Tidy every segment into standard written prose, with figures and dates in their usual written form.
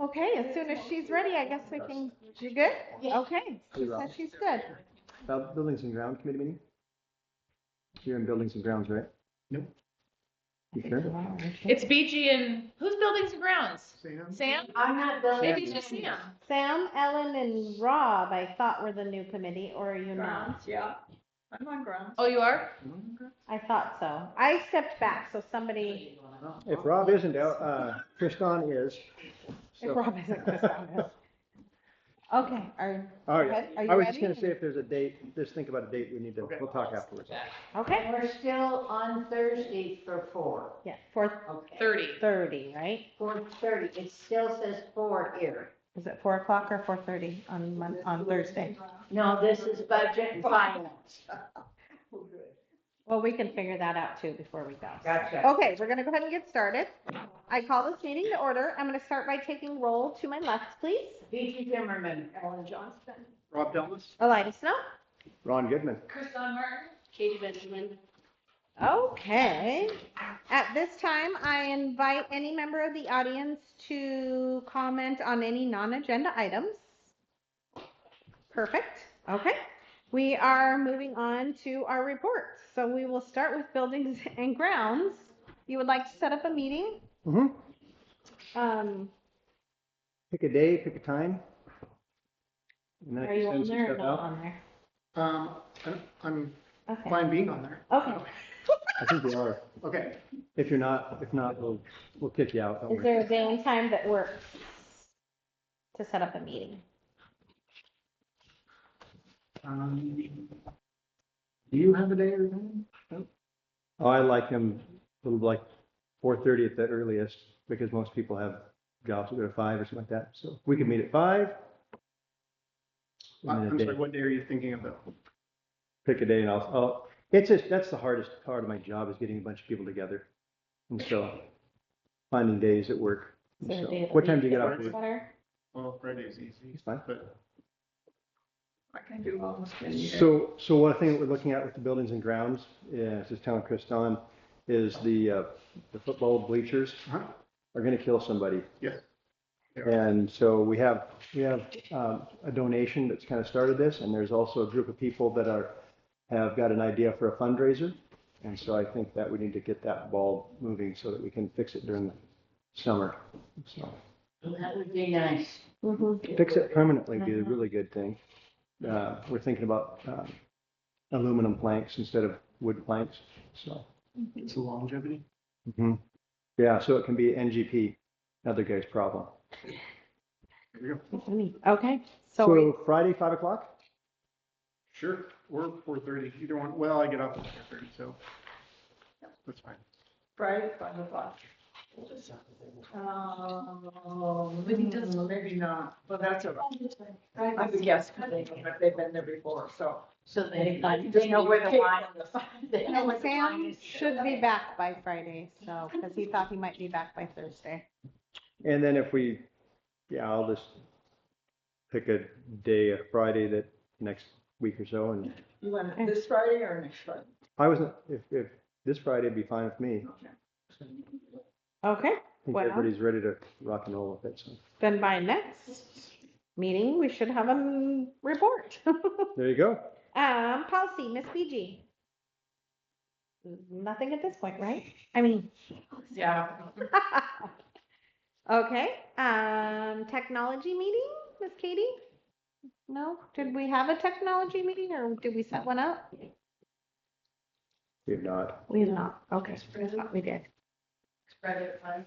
Okay, as soon as she's ready, I guess we can, you good? Yeah. Okay, she says she's good. Buildings and Grounds Committee meeting? You're in Buildings and Grounds, right? Nope. You sure? It's BG and who's Buildings and Grounds? Sam? Sam? I'm not building. Maybe it's just Sam. Sam, Ellen, and Rob, I thought were the new committee, or are you not? Yeah, I'm on ground. Oh, you are? I thought so. I stepped back, so somebody, If Rob isn't out, Tristan is. if So- Rob isn't Chris on this. Okay, All go right, ahead. Are you I was just ready? gonna say if there's a date, just think about a date, we need to, we'll talk afterwards. Okay, We're still on Thursday for 4. yeah, 4:30, Okay. right? 4:30. It still says 4 here. Is it 4 o'clock or 4:30 on Thursday? No, this is budget and finance. Well, we can figure that out too before we go. Gotcha. Okay, we're gonna go ahead and get started. I call this meeting to order. I'm gonna start by taking roll to my left, please. V.G. Zimmerman, Ellen Johnston. Rob Delmas? Elida Snow. Ron Goodman. Kristen Martin? Katie Benjamin. Okay. At this time, I invite any member of the audience to comment on any non-agenda items. Perfect. Okay. We are moving on to our reports. So we will start with buildings and grounds. You would like to set up a meeting? Um, Pick a day, pick a time. And then I are you can on send some there or stuff not out. on there? I'm Okay. fine being on there. Okay. I think they are. Okay. If you're not, we'll kick you out. Don't Is worry. there a day and time that works to set up a meeting? Do you have a day or anything? Oh, I like him a little like 4:30 at the earliest because most people have jobs that go to 5 or something like that. So we could meet at 5. And then a I'm day. sorry, what day are you thinking of though? Pick a day and I'll, it's just, that's the hardest part of my job is getting a bunch of people together. And so finding days at work. Is there a So, day of the what time do week you get that off works work? better? Well, Friday is easy, It's fine. but I can do almost any day. So one thing that we're looking at with the buildings and grounds, this is telling Kriston, is the football bleachers Uh-huh. are gonna kill somebody. yes. Yeah. And so we have a donation that's kind of started this, and there's also a group of people that have got an idea for a fundraiser. And so I think that we need to get that ball moving so that we can fix it during the summer. So That would be nice. Mm-hmm. fix it permanently would be a really good thing. We're thinking about aluminum planks instead of wood planks, so. It's a longevity. Mhm. Yeah, so it can be NGP, another guy's problem. There we go. Okay, so Friday, 5 o'clock? Sure, or 4:30, either one. Well, I get off at 4:30, so that's fine. Friday, 5 o'clock. Maybe not, but that's all right. I would guess, because they've been there before, so. So they know where the line is. They know where and the line Sam is. should be back by Friday, so, because he thought he might be back by Thursday. And then I'll just pick a day, a Friday that next week or so, and You want it this Friday or next Friday? if this Friday would be fine with me. Okay, I think Well- everybody's ready to rock and roll with it, so. then by next meeting, we should have a report. There you go. Policy, Miss BG. Nothing at this point, right? I mean, Yeah. okay, technology meeting, Miss Katie? No, did we have a technology meeting or did we set one up? If not. We did not, okay, thought we did. Friday at 5.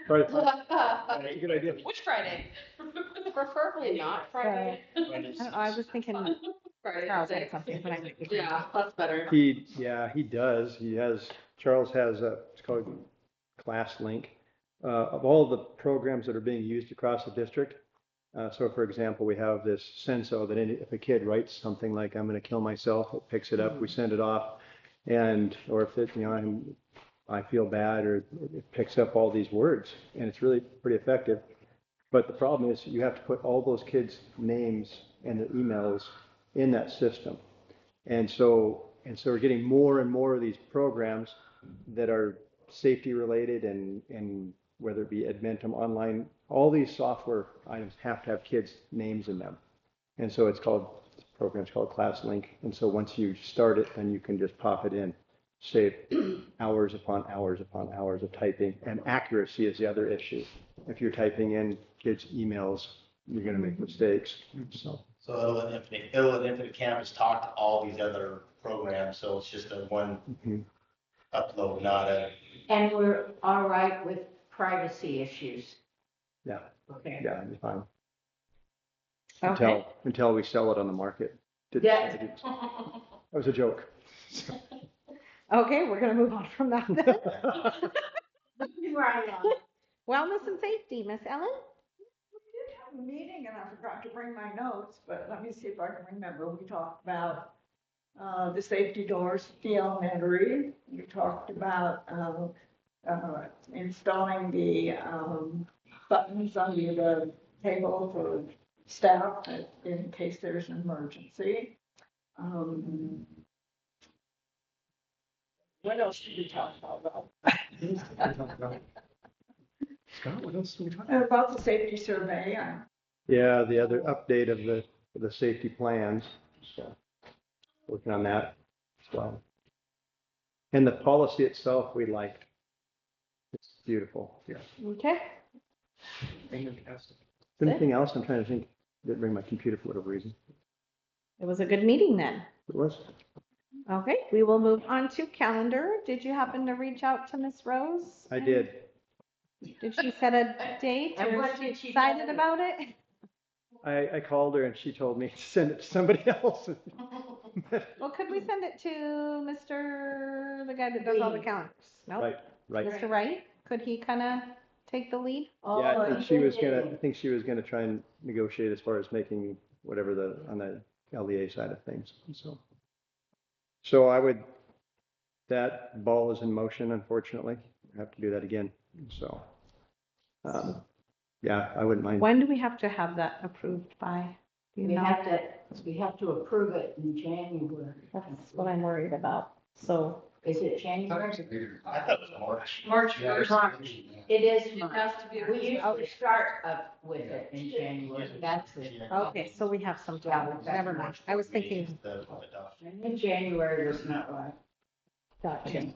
Friday, good idea. Which Friday? Preferably not Friday. I was thinking Charles had something, but I. Yeah, that's better. He does. Charles has it's called Class Link, of all the programs that are being used across the district. So for example, we have this Senso that if a kid writes something like, I'm going to kill myself, it picks it up, we send it off. Or if it, I feel bad, or it picks up all these words, and it's really pretty effective. But the problem is you have to put all those kids' names and their emails in that system. And so we're getting more and more of these programs that are safety related and whether it be Edmentum Online, all these software items have to have kids' names in them. And so this program's called ClassLink. And so once you start it, then you can just pop it in, save hours upon hours upon hours of typing. And accuracy is the other issue. If you're typing in kids' emails, you're going to make mistakes. So It'll let Infinite Campus talk to all these other programs, so it's just a one upload, not a. And we're all right with privacy issues. yeah, Okay. yeah, it'll be fine. Okay. Until we sell it on the market. Yeah. That was a joke. Okay, we're gonna move on from that then. Right on. Wellness and safety, Miss Ellen? Have a meeting and I forgot to bring my notes, but let me see if I can remember. We talked about the safety doors at the elementary. We talked about installing the buttons under the table for staff in case there's an emergency. What else did we talk about? Scott, what else do we talk about? And about the safety survey. Yeah, the other update of the safety plans. So working on that as well. And the policy itself, we liked. It's beautiful. Yeah. Okay. Fantastic. Anything else? I'm trying to think. Didn't bring my computer for whatever reason. It was a good meeting then. It was. Okay, we will move on to calendar. Did you happen to reach out to Miss Rose? I did. Did she set a date And or what is she did she excited tell you? about it? I called her and she told me to send it to somebody else. Well, could we send it to the guy that does all the calendars? No? Right. Mr. Wright? Could he kind of take the lead? Yeah, I think she was gonna try and negotiate as far as making whatever on the LEA side of things. So that ball is in motion, unfortunately. I have to do that again. So, yeah, I wouldn't mind. When do we have to have that approved by? Do you We know? have to approve it in January. That's what I'm worried about. So, Is it January? I thought it was March. March Yeah, 1st. It is It March. has to be. We usually start up with it in January. That's it. okay, so we have some time. Never mind. I was thinking, And in January was not right. gotcha.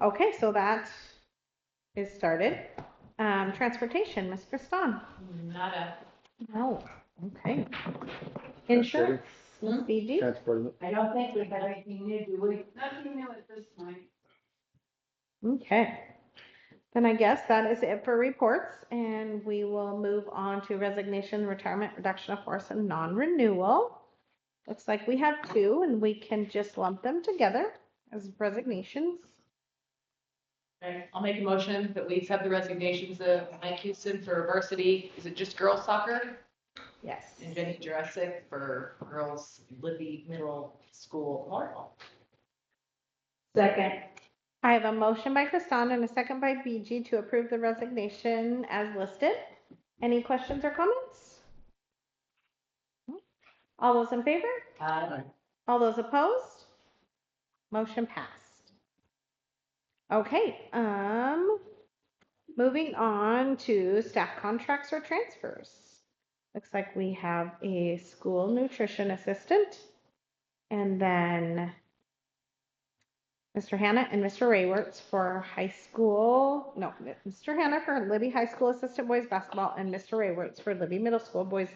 Okay, so that is started. Transportation, Ms. Kriston. Nada. Oh, okay. Insurance, Ms. BG. Transporting it. I don't think we have anything new, do we? Nothing new at this point. Okay. Then I guess that is it for reports, and we will move on to resignation, retirement, reduction of force, and non-renewal. Looks like we have two, and we can just lump them together as resignations. Okay, I'll make a motion that we accept the resignations of Mike Houston for varsity, is it just girls soccer? Yes. And Jenny Jurassic for girls Libby Middle School volleyball. Second. I have a motion by Kristan and a second by BG to approve the resignation as listed. Any questions or comments? All those in favor? All those opposed? Motion passed. Okay, moving on to staff contracts or transfers. Looks like we have a school nutrition assistant and then Mr. Hannah and Mr. Rayworts for high school, no, Mr. Hannah for Libby High School Assistant Boys Basketball and Mr. Rayworts for Libby Middle School Boys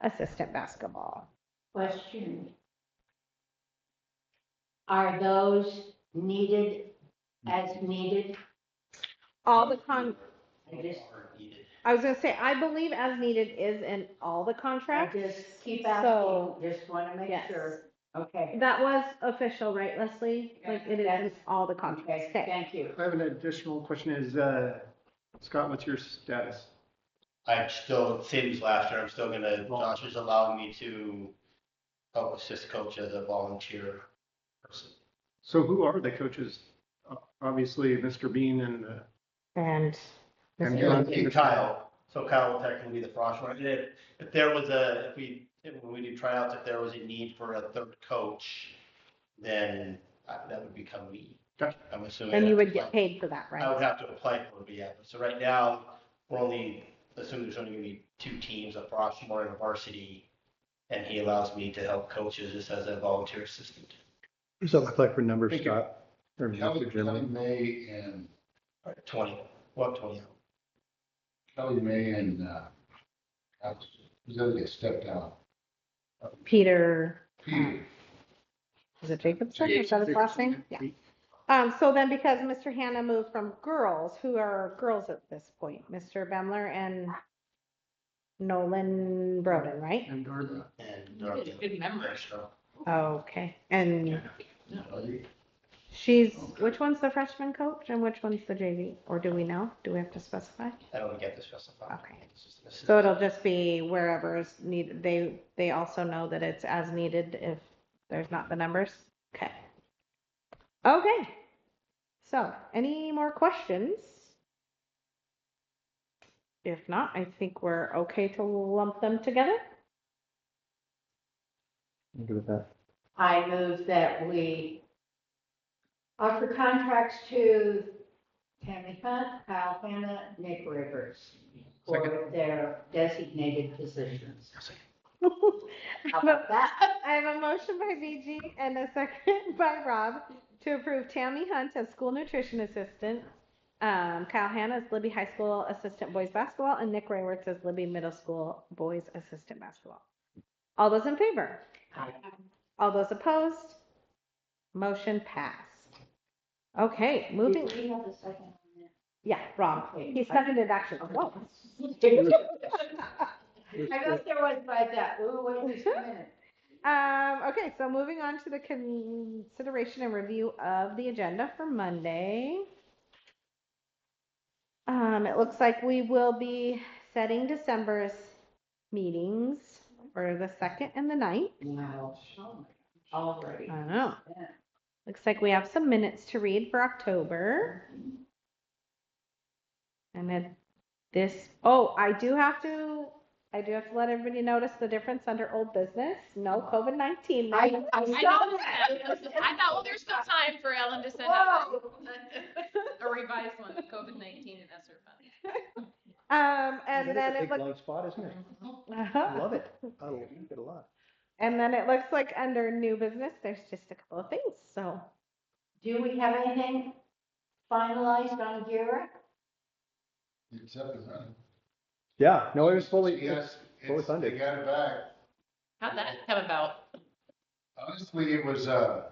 Assistant Basketball. Question. Are those needed as needed? All the I was gonna say, I believe as needed is in all the I contracts. just keep So, asking, just want to make yes. sure. Okay. That was official, right, Leslie? Like it is in all the contracts. Okay, Okay. thank you. I have an additional question is, Scott, what's your status? I'm still, same as last year, I'm still gonna, Josh is allowing me to help assist coach as a volunteer person. So who are the coaches? Obviously, Mr. Bean and, And And Mr. John. Kyle, so Kyle will technically be the frosh runner. And if there was when we do tryouts, if there was a need for a third coach, then that would become me. I'm assuming. And I'd you have would to get apply- paid for that, I would right? have to apply for it, but yeah, so right now, we're only, assuming there's only gonna be 2 teams, a sophomore and a varsity, and he allows me to help coaches just as a volunteer assistant. Does that look like for numbers, Thank you. Scott? Or Kelly, Mr. Kelly Chairman? May and, 20, what, 20? Kelly May and, who's the other guy stepped out? Peter, Peter. is it Jacobson? Is that his last name? Yeah. So then because Mr. Hannah moved from girls, who are girls at this point? Mr. Bemler and Nolan Broden, right? And Dorothy. And Good memory. So Okay. And Kelly. she's, which one's the freshman coach and which one's the JV? Or do we know? Do we have to specify? I don't get this specified. Okay. It's just an So assistant. it'll just be wherever is needed. They also know that it's as needed if there's not the numbers. Okay. Okay. So, any more questions? If not, I think we're okay to lump them together. I'm good with that. I move that we offer contracts to Tammy Hunt, Kyle Hanna, Nick Rivers for their designated positions. How about that? I have a motion by VG and a second by Rob to approve Tammy Hunt as school nutrition assistant, Kyle Hanna as Libby High School assistant boys basketball, and Nick Rayworth as Libby Middle School boys assistant basketball. All those in favor? All those opposed? Motion passed. Okay, moving. Did we have a second on that? Yeah, Rob. He seconded actually. Whoa. I guess there was like that, ooh, wait just a minute. Okay, so moving on to the consideration and review of the agenda for Monday. It looks like we will be setting December's meetings for the 2nd and the 9th. Wow, already. I know. Yeah. Looks like we have some minutes to read for October. And then I do have to let everybody notice the difference under old business. No COVID-19. I I saw know that. that. I thought, well, there's still time for Ellen to send out a revised one, COVID-19 and ESSER funds. And then It's a it big looks. blank spot, isn't it? I love it. I like it a lot. And then it looks like under new business, there's just a couple of things. So Do we have anything finalized on Gira? It's up and running. Yeah, no, it was fully, Yes, fully it's, funded. they got it back. How'd that come about? Honestly, it was, the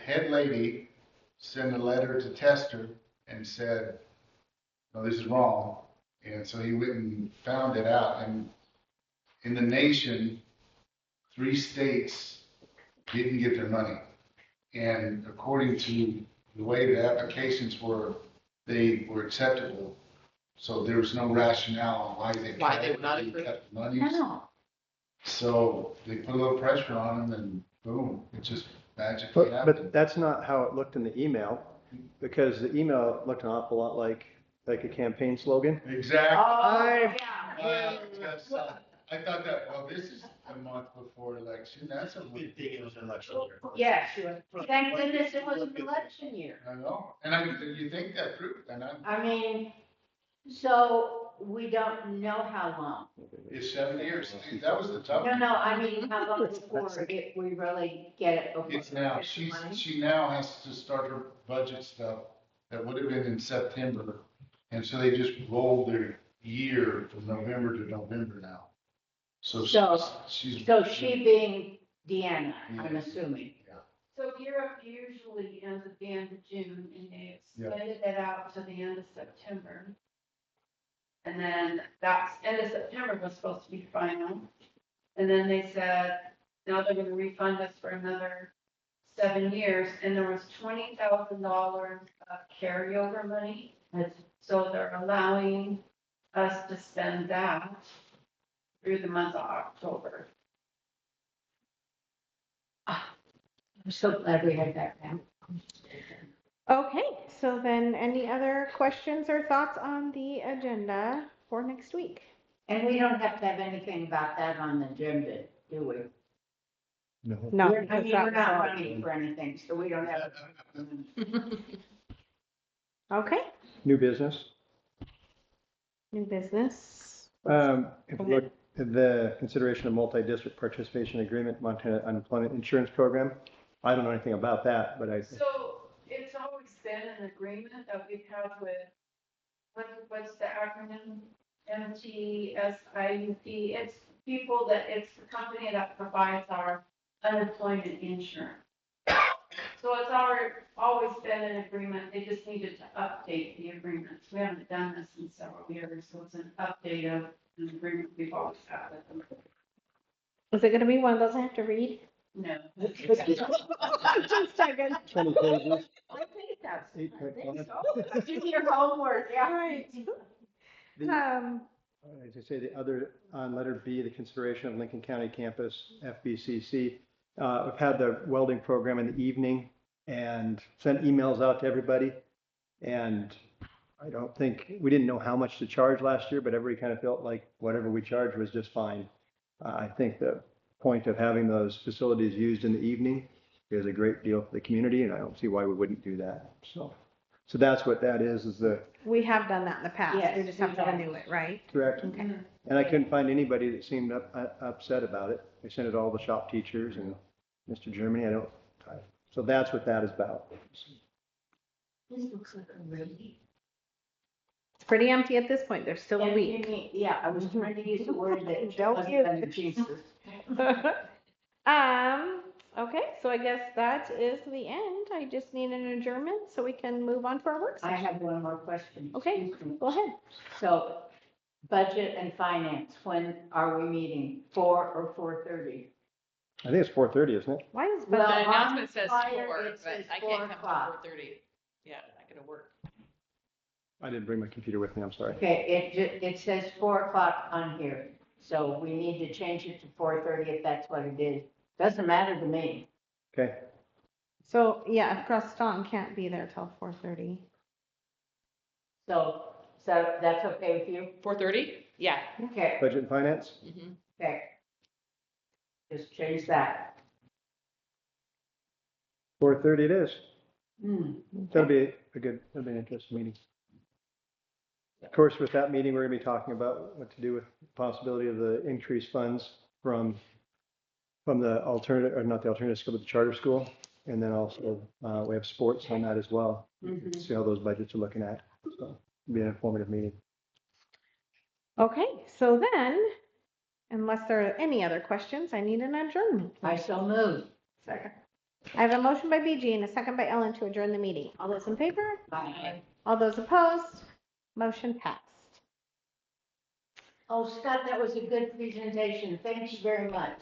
head lady sent a letter to Tester and said, no, this is wrong. And so he went and found it out. And in the nation, 3 states didn't get their money. And according to the way the applications were, they were acceptable. So there was no rationale on why they Were not didn't approved? cut the monies. No. So they put a little pressure on them and boom, it just magically But happened. that's not how it looked in the email, because the email looked an awful lot like a campaign slogan. Exactly. I- I thought that, well, this is a month before election, that's a Good week. thing it was an election year. Yes, thank goodness it was an election year. I know, and I mean, you think that proved, and I mean, so we don't know how long. it's 7 years, that was the tough. No, I mean, how long before if we really get it before. It's now, we get the money? she now has to start her budget stuff that would have been in September. And so they just rolled their year from November to November now. So she's. So she being Deanna, I'm Yeah. assuming. So Europe usually ends at the end of June and they Yeah. extended that out to the end of September. And then that's, end of September was supposed to be final. And then they said, now they're gonna refund us for another 7 years. And there was $20,000 of carryover money. So they're allowing us to spend that through the month of October. I'm so glad we had that now. Okay, so then any other questions or thoughts on the agenda for next week? And we don't have to have anything about that on the agenda, do we? No. No, I that's mean, we're not not. running for anything, so we don't have. Okay, New business. new business. If you look at the consideration of multi-district participation agreement, Montana Unemployment Insurance Program, I don't know anything about that, but So it's always been an agreement that we've had with, what's the acronym? MTSIUP. It's people that, it's the company that provides our unemployment insurance. So it's always been an agreement. They just needed to update the agreements. We haven't done this in several years, so it's an update of an agreement we've always had with them. Is it gonna be one of those I have to read? No. Just checking. 20 pages. I think that's, I 8.5. think so. Do your homework, yeah. Right. The- As I say, the other, on letter B, the consideration of Lincoln County Campus, FBCC. I've had the welding program in the evening and sent emails out to everybody. And I don't think, we didn't know how much to charge last year, but everybody kind of felt like whatever we charged was just fine. I think the point of having those facilities used in the evening is a great deal for the community, and I don't see why we wouldn't do that. So that's what that is the We have done that in the past. Yes, We just have to we have. renew it, right? correct. Okay. And I couldn't find anybody that seemed upset about it. I sent it to all the shop teachers and Mr. Germany, so that's what that is about. This looks like a really. It's pretty empty at this point. There's still a And week. you mean- Yeah, I was trying to use the word that Don't wasn't use under it. Jesus. Okay, so I guess that is the end. I just need an adjournment so we can move on to our work I session. have one more question. Okay. Excuse me. Go ahead. So budget and finance, when are we meeting? 4 or 4:30? I think it's 4:30, isn't it? Why is Well, The budget? announcement says flyer, 4, it but says I 4 can't come o'clock. till 4:30. Yeah, not gonna work. I didn't bring my computer with me, I'm sorry. Okay, it says 4 o'clock on here, so we need to change it to 4:30 if that's what it is. Doesn't matter to me. Okay, So, yeah, if Preston can't be there till 4:30. So that's okay with you? 4:30? Yeah. Okay, budget and finance? Mhm. okay. Just change that. 4:30 it is. Hmm. That'll be that'll be an interesting meeting. Of course, with that meeting, we're gonna be talking about what to do with the possibility of the increased funds from the alternative, or not the alternative school, but the charter school. And then also, we have sports on that as well. Mhm. See how those budgets are looking at. So it'll be an informative meeting. Okay, so then, unless there are any other questions, I need an adjournment. I so move. Second. I have a motion by BG and a second by Ellen to adjourn the meeting. All those in favor? Bye. All those opposed? Motion passed. Oh, Scott, that was a good presentation. Thank you very much.